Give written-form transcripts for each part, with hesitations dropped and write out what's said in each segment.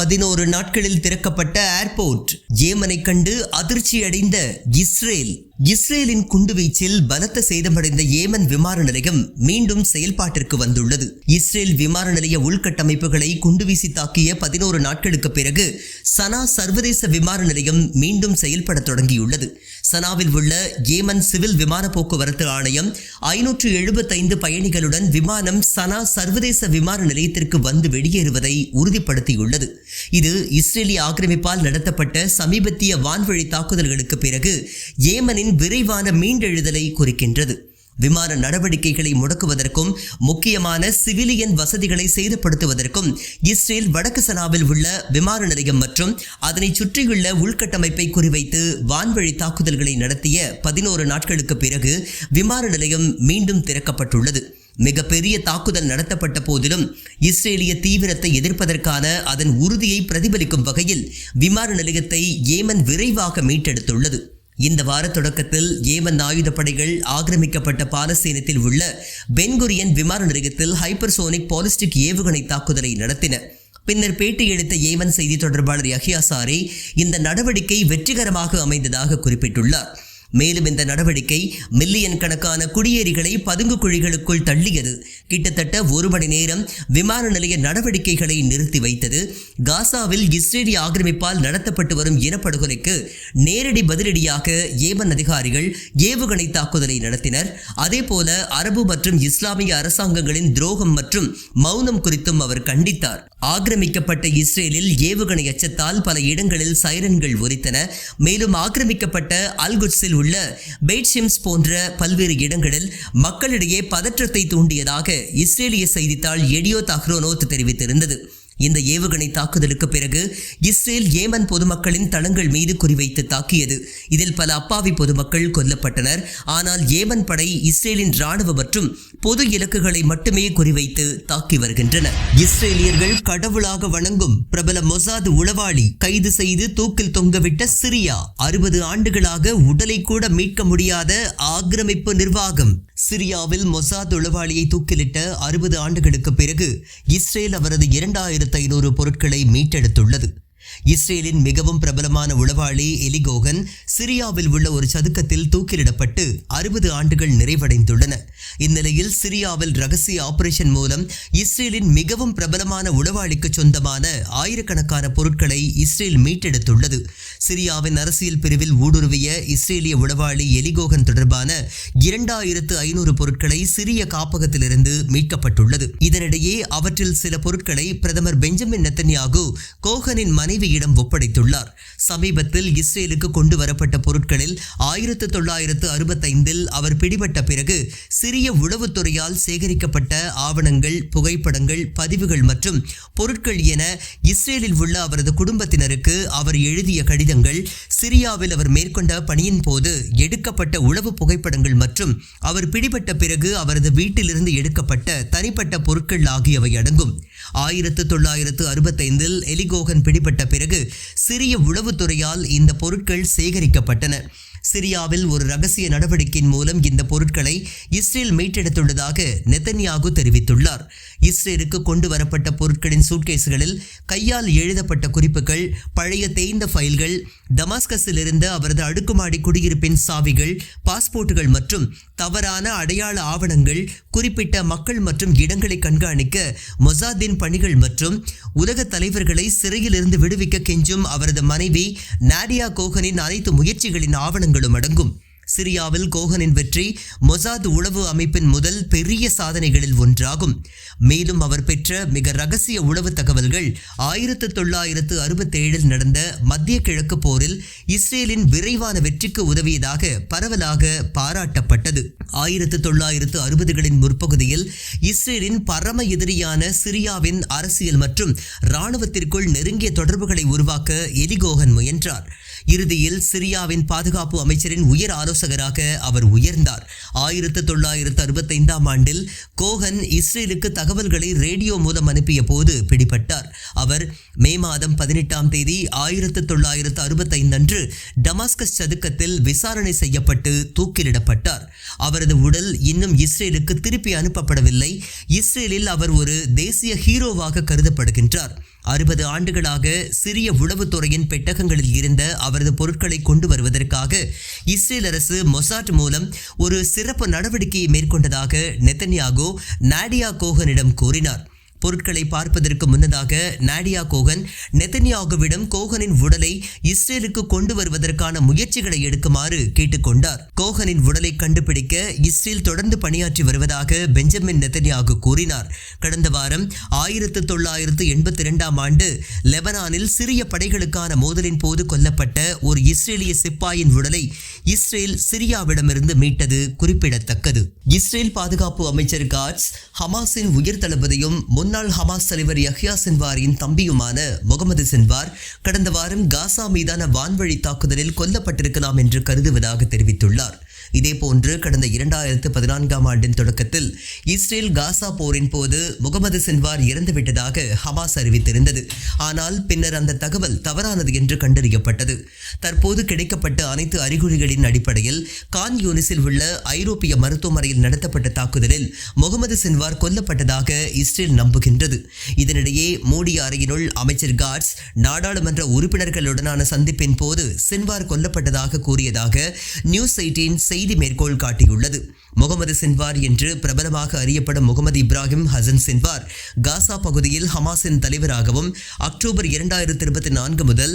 11 நாட்களில் திறக்கப்பட்ட ஏர்போர்ட். ஏமனை கண்டு அதிர்ச்சி அடைந்த இஸ்ரேல். இஸ்ரேலின் குண்டுவீச்சில் பலத்த சேதமடைந்த ஏமன் விமான நிலையம் மீண்டும் செயல்பாட்டிற்கு வந்துள்ளது. இஸ்ரேல் விமான நிலைய உள்கட்டமைப்புகளை குண்டுவீசி தாக்கிய 11 நாட்களுக்கு பிறகு சனா சர்வதேச விமான நிலையம் மீண்டும் செயல்பட தொடங்கியுள்ளது. சனாவில் உள்ள ஏமன் சிவில் விமான போக்குவரத்து ஆணையம் 575 பயணிகளுடன் விமானம் சனா சர்வதேச விமான நிலையத்திற்கு வந்து வெளியேறுவதை உறுதிப்படுத்தியுள்ளது. இது இஸ்ரேலிய ஆக்கிரமிப்பால் நடத்தப்பட்ட சமீபத்திய வான்வழி தாக்குதல்களுக்கு பிறகு ஏமனின் விரைவான மீண்டெழுதலை குறிக்கின்றது. விமான நடவடிக்கைகளை முடக்குவதற்கும் முக்கியமான சிவிலியன் வசதிகளை சேதப்படுத்துவதற்கும் இஸ்ரேல் வடக்கு சனாவில் உள்ள விமான நிலையம் மற்றும் அதனை சுற்றியுள்ள உள்கட்டமைப்பை குறிவைத்து வான்வழி தாக்குதல்களை நடத்திய 11 நாட்களுக்கு பிறகு விமான நிலையம் மீண்டும் திறக்கப்பட்டுள்ளது. மிகப்பெரிய தாக்குதல் நடத்தப்பட்ட போதிலும் இஸ்ரேலிய தீவிரத்தை எதிர்ப்பதற்கான அதன் உறுதியை பிரதிபலிக்கும் வகையில் விமான நிலையத்தை ஏமன் விரைவாக மீட்டெடுத்துள்ளது. இந்த வார தொடக்கத்தில் ஏமன் ஆயுதப்படைகள் ஆக்கிரமிக்கப்பட்ட பாலஸ்தீனத்தில் உள்ள பென்குரியன் விமான நிலையத்தில் ஹைப்பர்சோனிக் பாலிஸ்டிக் ஏவுகணை தாக்குதலை நடத்தின. பின்னர் பேட்டியளித்த ஏமன் செய்தி தொடர்பாளர் யஹ்யா சாரி இந்த நடவடிக்கை வெற்றிகரமாக அமைந்ததாக குறிப்பிட்டுள்ளார். மேலும் இந்த நடவடிக்கை மில்லியன் கணக்கான குடியேறிகளை பதுங்கு குழிகளுக்குள் தள்ளியது. கிட்டத்தட்ட 1 மணி நேரம் விமான நிலைய நடவடிக்கைகளை நிறுத்தி வைத்தது. காசாவில் இஸ்ரேலிய ஆக்கிரமிப்பால் நடத்தப்பட்டு வரும் இனப்படுகொலைக்கு நேரடி பதிலடியாக ஏமன் அதிகாரிகள் ஏவுகணை தாக்குதலை நடத்தினர். அதேபோல அரபு மற்றும் இஸ்லாமிய அரசாங்கங்களின் துரோகம் மற்றும் மௌனம் குறித்தும் அவர் கண்டித்தார். ஆக்கிரமிக்கப்பட்ட இஸ்ரேலில் ஏவுகணை அச்சத்தால் பல இடங்களில் சைரன்கள் ஒலித்தன. மேலும் ஆக்கிரமிக்கப்பட்ட அல்குட்ஸில் உள்ள பெய்ட்ஷிம்ஸ் போன்ற பல்வேறு இடங்களில் மக்களிடையே பதற்றத்தை தூண்டியதாக இஸ்ரேலிய செய்தித்தாள் எடியோத் அஹ்ரோனோத் தெரிவித்திருந்தது. இந்த ஏவுகணை தாக்குதலுக்கு பிறகு இஸ்ரேல் ஏமன் பொதுமக்களின் தளங்கள் மீது குறிவைத்து தாக்கியது. இதில் பல அப்பாவி பொதுமக்கள் கொல்லப்பட்டனர். ஆனால் ஏமன் படை இஸ்ரேலின் ராணுவ மற்றும் பொது இலக்குகளை மட்டுமே குறிவைத்து தாக்கி வருகின்றன. இஸ்ரேலியர்கள் கடவுளாக வணங்கும் பிரபல மொசாத் உளவாளி கைது செய்து தூக்கில் தொங்கவிட்ட சிரியா. 60 ஆண்டுகளாக உடலை கூட மீட்க முடியாத ஆக்கிரமிப்பு நிர்வாகம். சிரியாவில் மொசாத் உளவாளியை தூக்கிலிட்ட 60 ஆண்டுகளுக்கு பிறகு இஸ்ரேல் அவரது 2500 பொருட்களை மீட்டெடுத்துள்ளது. இஸ்ரேலின் மிகவும் பிரபலமான உளவாளி எலி கோகன் சிரியாவில் உள்ள ஒரு சதுக்கத்தில் தூக்கிலிடப்பட்டு 60 ஆண்டுகள் நிறைவடைந்துள்ளன. இந்நிலையில் சிரியாவில் ரகசிய ஆபரேஷன் மூலம் இஸ்ரேலின் மிகவும் பிரபலமான உளவாளிக்கு சொந்தமான ஆயிரக்கணக்கான பொருட்களை இஸ்ரேல் மீட்டெடுத்துள்ளது. சிரியாவின் அரசியல் பிரிவில் ஊடுருவிய இஸ்ரேலிய உளவாளி எலி கோகன் தொடர்பான 2500 பொருட்களை சிரிய காப்பகத்திலிருந்து மீட்கப்பட்டுள்ளது. இதனிடையே அவற்றில் சில பொருட்களை பிரதமர் பெஞ்சமின் நெத்தன்யாகு கோகனின் மனைவியிடம் ஒப்படைத்துள்ளார். சமீபத்தில் இஸ்ரேலுக்கு கொண்டு வரப்பட்ட பொருட்களில் 1965 அவர் பிடிபட்ட பிறகு சிரிய உளவுத்துறையால் சேகரிக்கப்பட்ட ஆவணங்கள், புகைப்படங்கள், பதிவுகள் மற்றும் பொருட்கள் என இஸ்ரேலில் உள்ள அவரது குடும்பத்தினருக்கு அவர் எழுதிய கடிதங்கள், சிரியாவில் அவர் மேற்கொண்ட பணியின் போது எடுக்கப்பட்ட உளவு புகைப்படங்கள் மற்றும் அவர் பிடிபட்ட பிறகு அவரது வீட்டிலிருந்து எடுக்கப்பட்ட தனிப்பட்ட பொருட்கள் ஆகியவை அடங்கும். 1965 எலி கோகன் பிடிபட்ட பிறகு சிரிய உளவுத்துறையால் இந்த பொருட்கள் சேகரிக்கப்பட்டன. சிரியாவில் ஒரு ரகசிய நடவடிக்கையின் மூலம் இந்த பொருட்களை இஸ்ரேல் மீட்டெடுத்துள்ளதாக நெத்தன்யாகு தெரிவித்துள்ளார். இஸ்ரேலுக்கு கொண்டு வரப்பட்ட பொருட்களின் சூட்கேஸ்களில் கையால் எழுதப்பட்ட குறிப்புகள், பழைய தேய்ந்த ஃபைல்கள், டமாஸ்கஸில் இருந்த அவரது அடுக்குமாடி குடியிருப்பின் சாவிகள், பாஸ்போர்ட்டுகள் மற்றும் தவறான அடையாள ஆவணங்கள், குறிப்பிட்ட மக்கள் மற்றும் இடங்களை கண்காணிக்க மொசாத்தின் பணிகள் மற்றும் உலக தலைவர்களை சிறையில் இருந்து விடுவிக்க கெஞ்சும் அவரது மனைவி நாடியா கோகனின் அனைத்து முயற்சிகளின் ஆவணங்களும் அடங்கும். சிரியாவில் கோகனின் வெற்றி மொசாத் உளவு அமைப்பின் முதல் பெரிய சாதனைகளில் ஒன்றாகும். மேலும் அவர் பெற்ற மிக ரகசிய உளவு தகவல்கள் 1967 நடந்த மத்திய கிழக்கு போரில் இஸ்ரேலின் விரைவான வெற்றிக்கு உதவியதாக பரவலாக பாராட்டப்பட்டது. 1960களின் முற்பகுதியில் இஸ்ரேலின் பரம எதிரியான சிரியாவின் அரசியல் மற்றும் இராணுவத்திற்குள் நெருங்கிய தொடர்புகளை உருவாக்க எலி கோகன் முயன்றார். இறுதியில் சிரியாவின் பாதுகாப்பு அமைச்சரின் உயர் ஆலோசகராக அவர் உயர்ந்தார். 1965ஆம் ஆண்டில் கோகன் இஸ்ரேலுக்கு தகவல்களை ரேடியோ மூலம் அனுப்பிய போது பிடிபட்டார். அவர் மே மாதம் 18ஆம் தேதி 1965 அன்று டமாஸ்கஸ் சதுக்கத்தில் விசாரணை செய்யப்பட்டு தூக்கிலிடப்பட்டார். அவரது உடல் இன்னும் இஸ்ரேலுக்கு திருப்பி அனுப்பப்படவில்லை. இஸ்ரேலில் அவர் ஒரு தேசிய ஹீரோவாக கருதப்படுகின்றார். 60 ஆண்டுகளாக சிரிய உளவுத்துறையின் பெட்டகங்களில் இருந்த அவரது பொருட்களை கொண்டு வருவதற்காக இஸ்ரேல் அரசு மொசாட் மூலம் ஒரு சிறப்பு நடவடிக்கையை மேற்கொண்டதாக நெதன்யாகு நாடியா கோகனிடம் கூறினார். பொருட்களை பார்ப்பதற்கு முன்னதாக நாடியா கோகன் நெதன்யாகுவிடம் கோகனின் உடலை இஸ்ரேலுக்கு கொண்டு வருவதற்கான முயற்சிகளை எடுக்குமாறு கேட்டுக்கொண்டார். கோகனின் உடலை கண்டுபிடிக்க இஸ்ரேல் தொடர்ந்து பணியாற்றி வருவதாக பெஞ்சமின் நெதன்யாகு கூறினார். கடந்த வாரம் 1982ஆம் ஆண்டு லெபனானில் சிரிய படைகளுக்கான மோதலின் போது கொல்லப்பட்ட ஒரு இஸ்ரேலிய சிப்பாயின் உடலை இஸ்ரேல் சிரியாவிடமிருந்து மீட்டது குறிப்பிடத்தக்கது. இஸ்ரேல் பாதுகாப்பு அமைச்சர் காட்ஸ் ஹமாஸின் உயர் தளபதியும் முன்னாள் ஹமாஸ் தலைவர் யஹ்யா சின்வாரின் தம்பியுமான முகமது சின்வார் கடந்த வாரம் காசா மீதான வான்வழி தாக்குதலில் கொல்லப்பட்டிருக்கலாம் என்று கருதுவதாக தெரிவித்துள்ளார். இதேபோன்று கடந்த 2014ஆம் ஆண்டின் தொடக்கத்தில் இஸ்ரேல் காசா போரின் போது முகமது சின்வார் இறந்துவிட்டதாக ஹமாஸ் அறிவித்திருந்தது. ஆனால் பின்னர் அந்த தகவல் தவறானது என்று கண்டறியப்பட்டது. தற்போது கிடைக்கப்பட்ட அனைத்து அறிகுறிகளின் அடிப்படையில் கான் யூனிஸில் உள்ள ஐரோப்பிய மருத்துவமனையில் நடத்தப்பட்ட தாக்குதலில் முகமது சின்வார் கொல்லப்பட்டதாக இஸ்ரேல் நம்புகின்றது. இதனிடையே மூடிய அறையினுள் அமைச்சர் காட்ஸ் நாடாளுமன்ற உறுப்பினர்களுடனான சந்திப்பின் போது சின்வார் கொல்லப்பட்டதாக கூறியதாக நியூஸ் 18 செய்தி மேற்கோள் காட்டியுள்ளது. முகமது சின்வார் என்று பிரபலமாக அறியப்படும் முகமது இப்ராஹிம் ஹசன் சின்வார் காசா பகுதியில் ஹமாஸின் தலைவராகவும் அக்டோபர் 2024 முதல்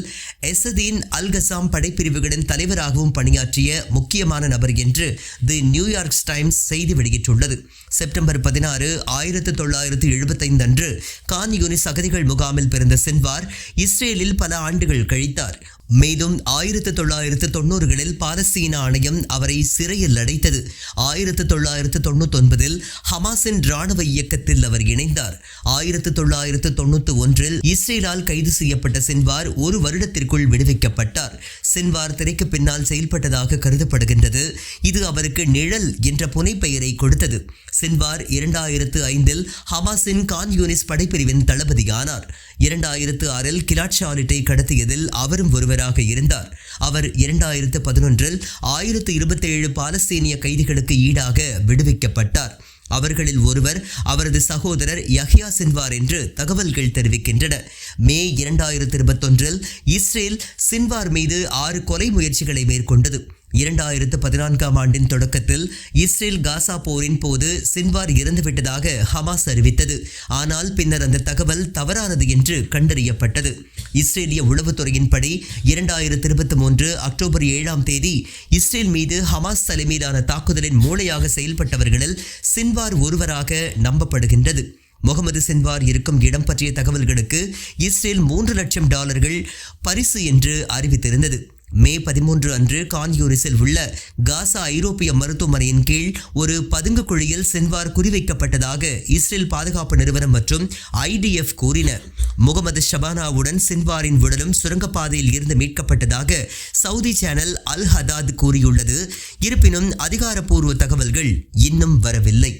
எசதீன் அல் கசாம் படைப்பிரிவுகளின் தலைவராகவும் பணியாற்றிய முக்கியமான நபர் என்று தி நியூயார்க் டைம்ஸ் செய்தி வெளியிட்டுள்ளது. செப்டம்பர் 16, 1975 அன்று கான் யூனிஸ் அகதிகள் முகாமில் பிறந்த சின்வார் இஸ்ரேலில் பல ஆண்டுகள் கழித்தார். மேலும் 1990களில் பாலஸ்தீன ஆணையம் அவரை சிறையில் அடைத்தது. 1999இல் ஹமாஸின் இராணுவ இயக்கத்தில் அவர் இணைந்தார். 1991இல் இஸ்ரேலால் கைது செய்யப்பட்ட சின்வார் ஒரு வருடத்திற்குள் விடுவிக்கப்பட்டார். சின்வார் திரைக்கு பின்னால் செயல்பட்டதாக கருதப்படுகின்றது. இது அவருக்கு நிழல் என்ற புனைப்பெயரை கொடுத்தது. சின்வார் 2005இல் ஹமாஸின் கான் யூனிஸ் படைப்பிரிவின் தளபதியானார். 2006இல் கிலாட் ஷாலிட்டை கடத்தியதில் அவரும் ஒருவராக இருந்தார். அவர் 2011இல் 1027 பாலஸ்தீனிய கைதிகளுக்கு ஈடாக விடுவிக்கப்பட்டார். அவர்களில் ஒருவர் அவரது சகோதரர் யஹ்யா சின்வார் என்று தகவல்கள் தெரிவிக்கின்றன. மே 2021இல் இஸ்ரேல் சின்வார் மீது 6 கொலை முயற்சிகளை மேற்கொண்டது. 2014ஆம் ஆண்டின் தொடக்கத்தில் இஸ்ரேல் காசா போரின் போது சின்வார் இறந்துவிட்டதாக ஹமாஸ் அறிவித்தது. ஆனால் பின்னர் அந்த தகவல் தவறானது என்று கண்டறியப்பட்டது. இஸ்ரேலிய உளவுத்துறையின்படி 2023 அக்டோபர் 7ஆம் தேதி இஸ்ரேல் மீது ஹமாஸ் தலைமையிலான தாக்குதலின் மூளையாக செயல்பட்டவர்களில் சின்வார் ஒருவராக நம்பப்படுகின்றது. முகமது சின்வார் இருக்கும் இடம் பற்றிய தகவல்களுக்கு இஸ்ரேல் $3 லட்சம் பரிசு என்று அறிவித்திருந்தது. மே 13 அன்று கான் யூனிஸில் உள்ள காசா ஐரோப்பிய மருத்துவமனையின் கீழ் ஒரு பதுங்கு குழியில் சின்வார் குறிவைக்கப்பட்டதாக இஸ்ரேல் பாதுகாப்பு நிறுவனம் மற்றும் IDF கூறின. முகமது ஷபானாவுடன் சின்வாரின் உடலும் சுரங்கப்பாதையில் இருந்து மீட்கப்பட்டதாக சவுதி சேனல் அல் ஹதாத் கூறியுள்ளது. இருப்பினும் அதிகாரப்பூர்வ தகவல்கள் இன்னும் வரவில்லை.